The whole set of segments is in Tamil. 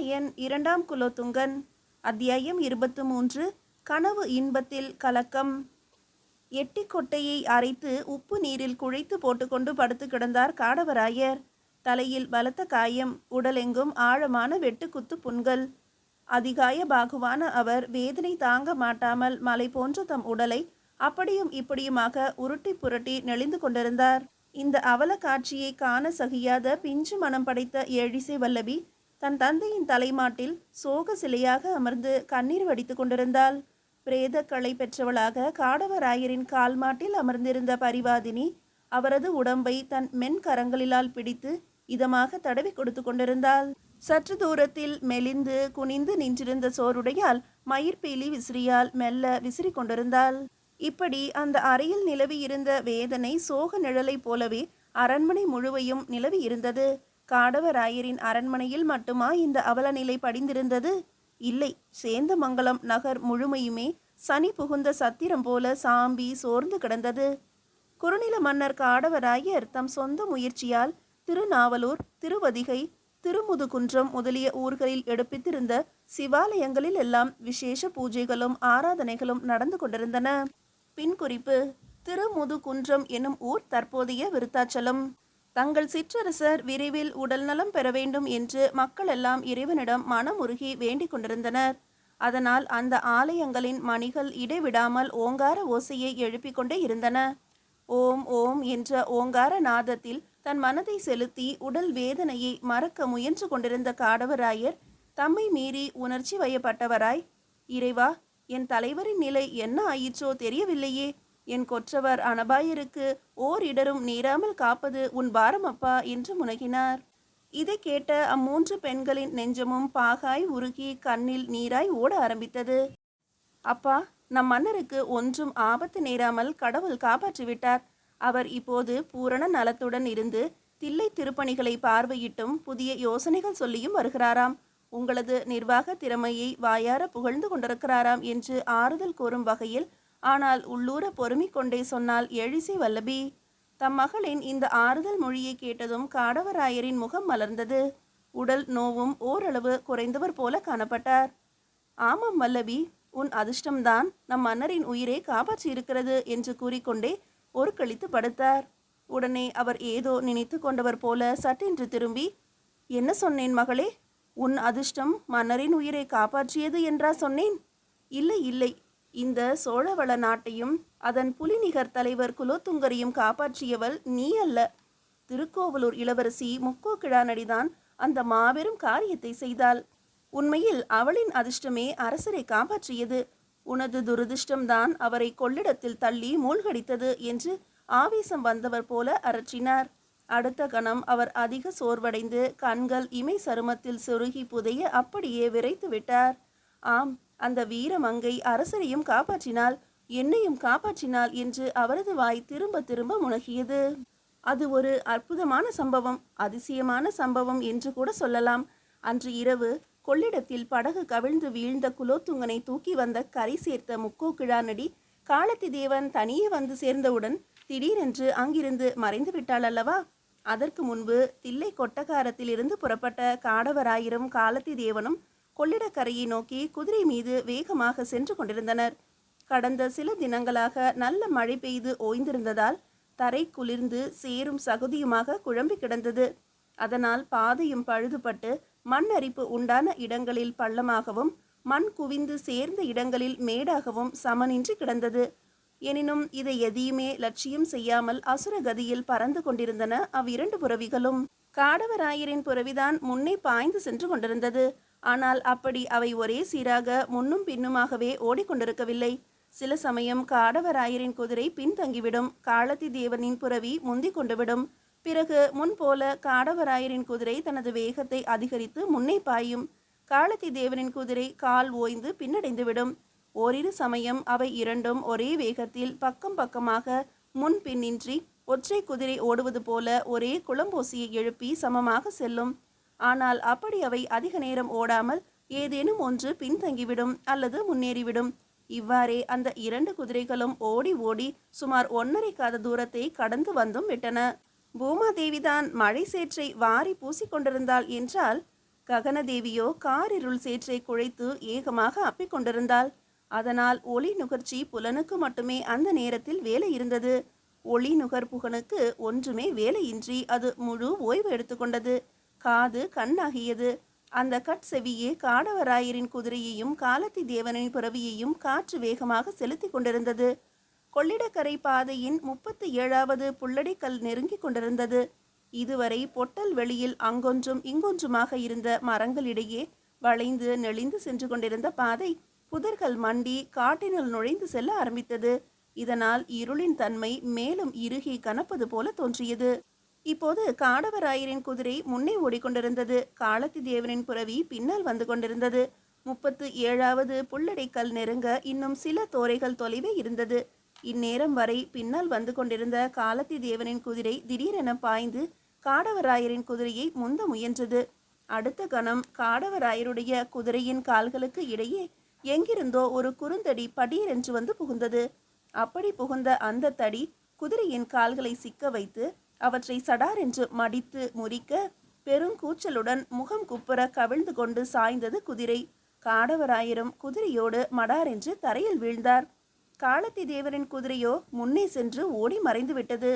பாண்டியன் இரண்டாம் குலோத்துங்கன். அத்தியாயம் 23. கனவு இன்பத்தில் கலக்கம். எட்டிக்கொட்டையை அரைத்து உப்பு நீரில் குழைத்து போட்டுக்கொண்டு படுத்து கிடந்தார் காடவராயர். தலையில் பலத்த காயம், உடலெங்கும் ஆழமான வெட்டுக்குத்து புண்கள். அதிகாய பாகுவான அவர் வேதனை தாங்க மாட்டாமல் மலை போன்ற தம் உடலை அப்படியும் இப்படியுமாக உருட்டி புரட்டி நெளிந்து கொண்டிருந்தார். இந்த அவல காட்சியை காண சகியாத பிஞ்சு மனம் படைத்த ஏழிசை வல்லபி தன் தந்தையின் தலைமாட்டில் சோக சிலையாக அமர்ந்து கண்ணீர் வடித்து கொண்டிருந்தாள். பிரேத களை பெற்றவளாக காடவராயரின் கால் மாட்டில் அமர்ந்திருந்த பரிவாதினி அவரது உடம்பை தன் மென் கரங்களிலால் பிடித்து இதமாக தடவி கொடுத்து கொண்டிருந்தாள். சற்று தூரத்தில் மெலிந்து குனிந்து நின்றிருந்த சோருடையால் மயிர்பீலி விசிறியால் மெல்ல விசிறி கொண்டிருந்தாள். இப்படி அந்த அறையில் நிலவி இருந்த வேதனை சோக நிழலை போலவே அரண்மனை முழுவையும் நிலவி இருந்தது. காடவராயரின் அரண்மனையில் மட்டுமா இந்த அவல நிலை படிந்திருந்தது? இல்லை, சேந்தமங்கலம் நகர் முழுமையுமே சனி புகுந்த சத்திரம் போல சாம்பி சோர்ந்து கிடந்தது. குறுநில மன்னர் காடவராயர் தம் சொந்த முயற்சியால் திருநாவலூர், திருவதிகை, திருமுதுகுன்றம் முதலிய ஊர்களில் எடுப்பித்திருந்த சிவாலயங்களில் எல்லாம் விசேஷ பூஜைகளும் ஆராதனைகளும் நடந்து கொண்டிருந்தன. பின் குறிப்பு: திருமுதுகுன்றம் எனும் ஊர் தற்போதைய விருத்தாச்சலம். தங்கள் சிற்றரசர் விரைவில் உடல் நலம் பெற வேண்டும் என்று மக்கள் எல்லாம் இறைவனிடம் மனமுருகி வேண்டிக் கொண்டிருந்தனர். அதனால் அந்த ஆலயங்களின் மணிகள் இடைவிடாமல் ஓங்கார ஓசையை எழுப்பிக் கொண்டே இருந்தன. ஓம் ஓம் என்ற ஓங்கார நாதத்தில் தன் மனதை செலுத்தி உடல் வேதனையை மறக்க முயன்று கொண்டிருந்த காடவராயர் தம்மை மீறி உணர்ச்சி வயப்பட்டவராய், இறைவா, என் தலைவரின் நிலை என்ன ஆயிற்றோ தெரியவில்லையே. என் கொற்றவர் அனபாயருக்கு ஓர் இடரும் நேராமல் காப்பது உன் பாரம் அப்பா என்று முனகினார். இதை கேட்ட அம்மூன்று பெண்களின் நெஞ்சமும் பாகாய் உருகி கண்ணில் நீராய் ஓட ஆரம்பித்தது. அப்பா, நம் மன்னருக்கு ஒன்றும் ஆபத்து நேராமல் கடவுள் காப்பாற்றிவிட்டார். அவர் இப்போது பூரண நலத்துடன் இருந்து தில்லை திருப்பணிகளை பார்வையிட்டும் புதிய யோசனைகள் சொல்லியும் வருகிறாராம். உங்களது நிர்வாக திறமையை வாயார புகழ்ந்து கொண்டிருக்கிறாராம் என்று ஆறுதல் கூறும் வகையில், ஆனால் உள்ளூர பொறுமிக் கொண்டே சொன்னால் எழிசை வல்லபி. தம் மகளின் இந்த ஆறுதல் மொழியை கேட்டதும் காடவராயரின் முகம் மலர்ந்தது. உடல் நோவும் ஓரளவு குறைந்தவர் போல காணப்பட்டார். ஆமாம் வல்லபி, உன் அதிர்ஷ்டம்தான் நம் மன்னரின் உயிரை காப்பாற்றியிருக்கிறது என்று கூறிக்கொண்டே ஒரு கழித்து படுத்தார். உடனே அவர் ஏதோ நினைத்து கொண்டவர் போல சட்டென்று திரும்பி, என்ன சொன்னேன் மகளே? உன் அதிர்ஷ்டம் மன்னரின் உயிரை காப்பாற்றியது என்றா சொன்னேன்? இல்லை இல்லை, இந்த சோழவள நாட்டையும் அதன் புலிநிகர் தலைவர் குலோத்துங்கரையும் காப்பாற்றியவள் நீ அல்ல. திருக்கோவலூர் இளவரசி முக்கோக்கிழானடிதான் அந்த மாபெரும் காரியத்தை செய்தாள். உண்மையில் அவளின் அதிர்ஷ்டமே அரசரை காப்பாற்றியது. உனது துரதிர்ஷ்டம்தான் அவரை கொள்ளிடத்தில் தள்ளி மூழ்கடித்தது என்று ஆவேசம் வந்தவர் போல அரற்றினார். அடுத்த கணம் அவர் அதிக சோர்வடைந்து கண்கள் இமை சருமத்தில் சொருகி புதைய அப்படியே விரைத்து விட்டார். ஆம், அந்த வீரமங்கை அரசரையும் காப்பாற்றினாள், என்னையும் காப்பாற்றினாள் என்று அவரது வாய் திரும்ப திரும்ப முனகியது. அது ஒரு அற்புதமான சம்பவம், அதிசயமான சம்பவம் என்று கூட சொல்லலாம். அன்று இரவு கொள்ளிடத்தில் படகு கவிழ்ந்து வீழ்ந்த குலோத்துங்கனை தூக்கி வந்த கரை சேர்த்த முக்கோக்கிழானடி காலத்தி தேவன் தனியே வந்து சேர்ந்தவுடன் திடீரென்று அங்கிருந்து மறைந்து விட்டாள் அல்லவா? அதற்கு முன்பு தில்லை கொட்டகாரத்தில் இருந்து புறப்பட்ட காடவராயரும் காலத்தி தேவனும் கொள்ளிடக்கரையை நோக்கி குதிரை மீது வேகமாக சென்று கொண்டிருந்தனர். கடந்த சில தினங்களாக நல்ல மழை பெய்து ஓய்ந்திருந்ததால் தரை குளிர்ந்து சேரும் சகுதியுமாக குழம்பி கிடந்தது. அதனால் பாதையும் பழுதுபட்டு மண் அரிப்பு உண்டான இடங்களில் பள்ளமாகவும் மண் குவிந்து சேர்ந்த இடங்களில் மேடாகவும் சமனின்றி கிடந்தது. எனினும் இதை எதையுமே லட்சியம் செய்யாமல் அசுரகதியில் பறந்து கொண்டிருந்தன அவ்விரண்டு புறவிகளும். காடவராயரின் புறவிதான் முன்னே பாய்ந்து சென்று கொண்டிருந்தது. ஆனால் அப்படி அவை ஒரே சீராக முன்னும் பின்னுமாகவே ஓடிக்கொண்டிருக்கவில்லை. சில சமயம் காடவராயரின் குதிரை பின்தங்கிவிடும், காலத்தி தேவனின் புறவி முந்தி கொண்டுவிடும். பிறகு முன்போல காடவராயரின் குதிரை தனது வேகத்தை அதிகரித்து முன்னே பாயும். காலத்தி தேவனின் குதிரை கால் ஓய்ந்து பின்னடைந்துவிடும். ஓரிரு சமயம் அவை இரண்டும் ஒரே வேகத்தில் பக்கம் பக்கமாக முன் பின்னின்றி ஒற்றை குதிரை ஓடுவது போல ஒரே குளம்போசியை எழுப்பி சமமாக செல்லும். ஆனால் அப்படி அவை அதிக நேரம் ஓடாமல் ஏதேனும் ஒன்று பின்தங்கிவிடும் அல்லது முன்னேறிவிடும். இவ்வாறே அந்த இரண்டு குதிரைகளும் ஓடி ஓடி சுமார் 1.5 காத தூரத்தை கடந்து வந்தும் விட்டன. பூமாதேவிதான் மழை சேற்றை வாரி பூசிக்கொண்டிருந்தாள் என்றால் ககனதேவியோ காரிருள் சேற்றை குழைத்து ஏகமாக அப்பிக் கொண்டிருந்தாள். அதனால் ஒளி நுகர்ச்சி புலனுக்கு மட்டுமே அந்த நேரத்தில் வேலை இருந்தது. ஒளி நுகர்புகனுக்கு ஒன்றுமே வேலையின்றி அது முழு ஓய்வு எடுத்துக்கொண்டது. காது கண்ணாகியது. அந்த கட்செவியே காடவராயரின் குதிரையையும் காலத்தி தேவனின் பிறவியையும் காற்று வேகமாக செலுத்தி கொண்டிருந்தது. கொள்ளிடக்கரை பாதையின் 37வது புல்லடிக்கல் நெருங்கி கொண்டிருந்தது. இதுவரை பொட்டல் வெளியில் அங்கொன்றும் இங்கொன்றுமாக இருந்த மரங்களிடையே வளைந்து நெளிந்து சென்று கொண்டிருந்த பாதை புதர்கள் மண்டி காட்டினுள் நுழைந்து செல்ல ஆரம்பித்தது. இதனால் இருளின் தன்மை மேலும் இறுகி கனப்பது போல தோன்றியது. இப்போது காடவராயரின் குதிரை முன்னே ஓடிக்கொண்டிருந்தது. காலத்தி தேவனின் புறவி பின்னால் வந்து கொண்டிருந்தது. 37வது புல்லடைக்கல் நெருங்க இன்னும் சில தோரைகள் தொலைவே இருந்தது. இந்நேரம் வரை பின்னால் வந்து கொண்டிருந்த காலத்தி தேவனின் குதிரை திடீரென பாய்ந்து காடவராயரின் குதிரையை முந்த முயன்றது. அடுத்த கணம் காடவராயருடைய குதிரையின் கால்களுக்கு இடையே எங்கிருந்தோ ஒரு குறுந்தடி படீரென்று வந்து புகுந்தது. அப்படி புகுந்த அந்த தடி குதிரையின் கால்களை சிக்க வைத்து அவற்றை சடார் என்று மடித்து முறிக்க பெருங்கூச்சலுடன் முகம் குப்புற கவிழ்ந்து கொண்டு சாய்ந்தது குதிரை. காடவராயரும் குதிரையோடு மடார் என்று தரையில் வீழ்ந்தார். காலத்தி தேவரின் குதிரையோ முன்னே சென்று ஓடி மறைந்து விட்டது.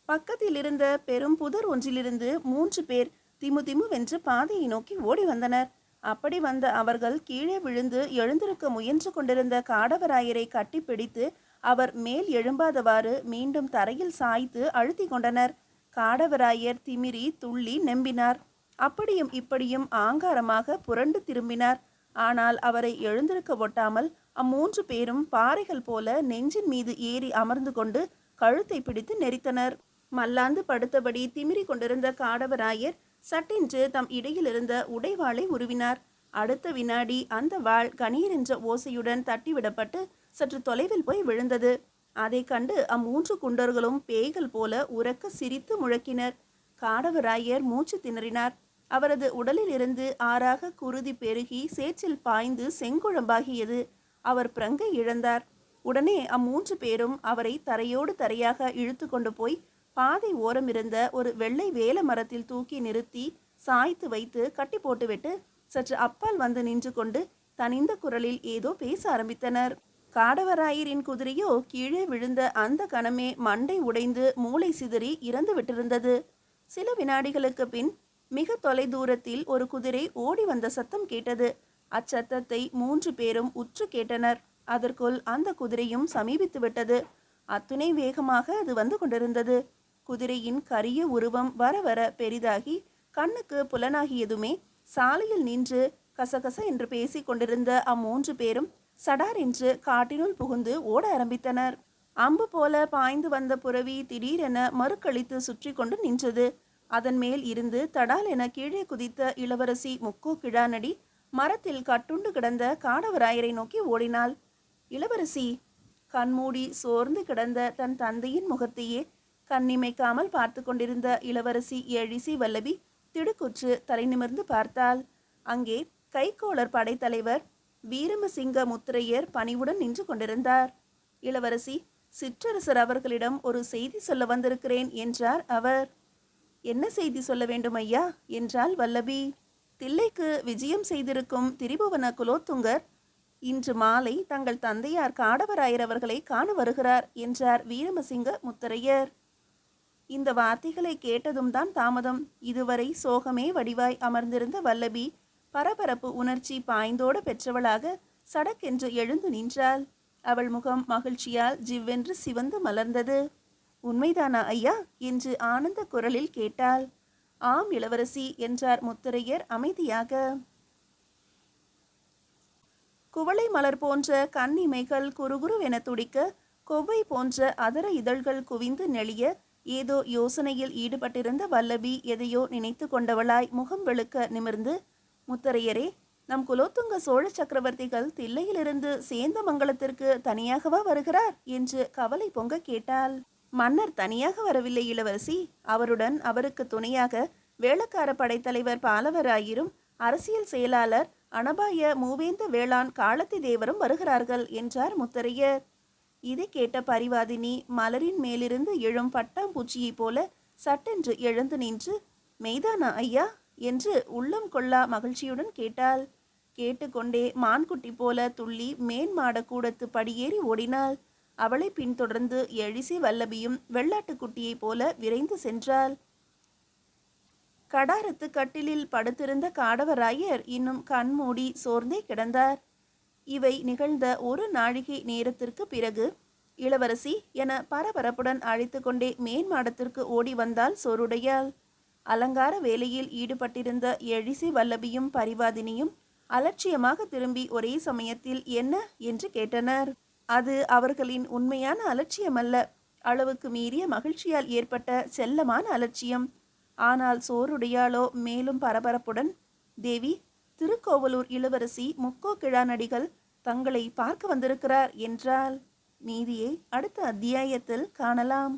பக்கத்தில் இருந்த பெரும் புதர் ஒன்றிலிருந்து 3 பேர் திமுதிமுவென்று பாதையை நோக்கி ஓடி வந்தனர். அப்படி வந்த அவர்கள் கீழே விழுந்து எழுந்திருக்க முயன்று கொண்டிருந்த காடவராயரை கட்டிப்பிடித்து அவர் மேல் எழும்பாதவாறு மீண்டும் தரையில் சாய்த்து அழுத்தி கொண்டனர். காடவராயர் திமிரி துள்ளி நெம்பினார். அப்படியும் இப்படியும் ஆங்காரமாக புரண்டு திரும்பினார். ஆனால் அவரை எழுந்திருக்க ஒட்டாமல் 3 பேரும் பாறைகள் போல நெஞ்சின் மீது ஏறி அமர்ந்து கொண்டு கழுத்தை பிடித்து நெரித்தனர். மல்லாந்து படுத்தபடி திமிரி கொண்டிருந்த காடவராயர் சட்டென்று தம் இடையில் இருந்த உடைவாளை உருவினார். அடுத்த வினாடி அந்த வாள் கணீர் என்ற ஓசையுடன் தட்டிவிடப்பட்டு சற்று தொலைவில் போய் விழுந்தது. அதை கண்டு 3 குண்டர்களும் பேய்கள் போல உரக்க சிரித்து முழக்கினர். காடவராயர் மூச்சு திணறினார். அவரது உடலில் இருந்து ஆறாக குருதி பெருகி சேற்றில் பாய்ந்து செங்குழம்பாகியது. அவர் பிரங்கை இழந்தார். உடனே 3 பேரும் அவரை தரையோடு தரையாக இழுத்து கொண்டு போய் பாதை ஓரமிருந்த ஒரு வெள்ளை வேல மரத்தில் தூக்கி நிறுத்தி சாய்த்து வைத்து கட்டி போட்டுவிட்டு சற்று அப்பால் வந்து நின்று கொண்டு தனிந்த குரலில் ஏதோ பேச ஆரம்பித்தனர். காடவராயரின் குதிரையோ கீழே விழுந்த அந்த கணமே மண்டை உடைந்து மூளை சிதறி இறந்து விட்டிருந்தது. சில வினாடிகளுக்கு பின் மிக தொலை தூரத்தில் ஒரு குதிரை ஓடி வந்த சத்தம் கேட்டது. அச்சத்தத்தை 3 பேரும் உற்று கேட்டனர். அதற்குள் அந்த குதிரையும் சமீபித்து விட்டது. அத்துணை வேகமாக அது வந்து கொண்டிருந்தது. குதிரையின் கரிய உருவம் வர வர பெரிதாகி கண்ணுக்கு புலனாகியதுமே சாலையில் நின்று கசகச என்று பேசி கொண்டிருந்த 3 பேரும் சடார் என்று காட்டினுள் புகுந்து ஓட ஆரம்பித்தனர். அம்பு போல பாய்ந்து வந்த புறவி திடீரென மறுக்கழித்து சுற்றி கொண்டு நின்றது. அதன் மேல் இருந்து தடால் என கீழே குதித்த இளவரசி முக்கோ கிழானடி மரத்தில் கட்டுண்டு கிடந்த காடவராயரை நோக்கி ஓடினாள். இளவரசி! கண்மூடி சோர்ந்து கிடந்த தன் தந்தையின் முகத்தையே கண்ணிமைக்காமல் பார்த்து கொண்டிருந்த இளவரசி எழிசி வல்லபி திடுக்குற்று தலை நிமிர்ந்து பார்த்தாள். அங்கே கைக்கோளர் படைத்தலைவர் வீரமசிங்க முத்திரையர் பணிவுடன் நின்று கொண்டிருந்தார். இளவரசி, சிற்றரசர் அவர்களிடம் ஒரு செய்தி சொல்ல வந்திருக்கிறேன் என்றார் அவர். என்ன செய்தி சொல்ல வேண்டும் ஐயா என்றாள் வல்லபி. தில்லைக்கு விஜயம் செய்திருக்கும் திரிபுவன குலோத்துங்கர் இன்று மாலை தங்கள் தந்தையார் காடவராயர் அவர்களை காண வருகிறார் என்றார் வீரமசிங்க முத்திரையர். இந்த வார்த்தைகளை கேட்டதும் தான் தாமதம். இதுவரை சோகமே வடிவாய் அமர்ந்திருந்த வல்லபி பரபரப்பு உணர்ச்சி பாய்ந்தோடு பெற்றவளாக சடக்கென்று எழுந்து நின்றாள். அவள் முகம் மகிழ்ச்சியால் ஜிவ்வென்று சிவந்து மலர்ந்தது. உண்மைதானா ஐயா என்று ஆனந்த குரலில் கேட்டாள். ஆம் இளவரசி என்றார் முத்திரையர் அமைதியாக. குவளை மலர் போன்ற கண்ணிமைகள் குறுகுருவென துடிக்க கொவ்வை போன்ற அதர இதழ்கள் குவிந்து நெளிய ஏதோ யோசனையில் ஈடுபட்டிருந்த வல்லபி எதையோ நினைத்து கொண்டவளாய் முகம் வெளுக்க நிமிர்ந்து, முத்தரையரே, நம் குலோத்துங்க சோழ சக்கரவர்த்திகள் தில்லையிலிருந்து சேந்தமங்கலத்திற்கு தனியாகவா வருகிறார் என்று கவலை பொங்க கேட்டாள். மன்னர் தனியாக வரவில்லை இளவரசி. அவருடன் அவருக்கு துணையாக வேளக்கார படைத்தலைவர் பாலவராயரும் அரசியல் செயலாளர் அனபாய மூவேந்த வேளாண் காலத்தி தேவரும் வருகிறார்கள் என்றார் முத்தரையர். இதை கேட்ட பரிவாதினி மலரின் மேலிருந்து எழும் பட்டாம்பூச்சியைப் போல சட்டென்று எழுந்து நின்று, மெய்தானா ஐயா என்று உள்ளம் கொள்ளா மகிழ்ச்சியுடன் கேட்டாள். கேட்டுக்கொண்டே மான்குட்டி போல துள்ளி மேன்மாட கூடத்து படியேறி ஓடினாள். அவளை பின்தொடர்ந்து எழிசி வல்லபியும் வெள்ளாட்டுக்குட்டியைப் போல விரைந்து சென்றாள். கடாரத்து கட்டிலில் படுத்திருந்த காடவராயர் இன்னும் கண்மூடி சோர்ந்தே கிடந்தார். இவை நிகழ்ந்த ஒரு நாழிகை நேரத்திற்கு பிறகு இளவரசி என பரபரப்புடன் அழைத்து கொண்டே மேன்மாடத்திற்கு ஓடி வந்தாள் சோறுடையாள். அலங்கார வேலையில் ஈடுபட்டிருந்த எழிசி வல்லபியும் பரிவாதினியும் அலட்சியமாக திரும்பி ஒரே சமயத்தில் என்ன என்று கேட்டனர். அது அவர்களின் உண்மையான அலட்சியமல்ல, அளவுக்கு மீறிய மகிழ்ச்சியால் ஏற்பட்ட செல்லமான அலட்சியம். ஆனால் சோறுடையாளோ மேலும் பரபரப்புடன், தேவி, திருக்கோவலூர் இளவரசி முக்கோ கிழானடிகள் தங்களை பார்க்க வந்திருக்கிறார் என்றாள். மீதியை அடுத்த அத்தியாயத்தில் காணலாம்.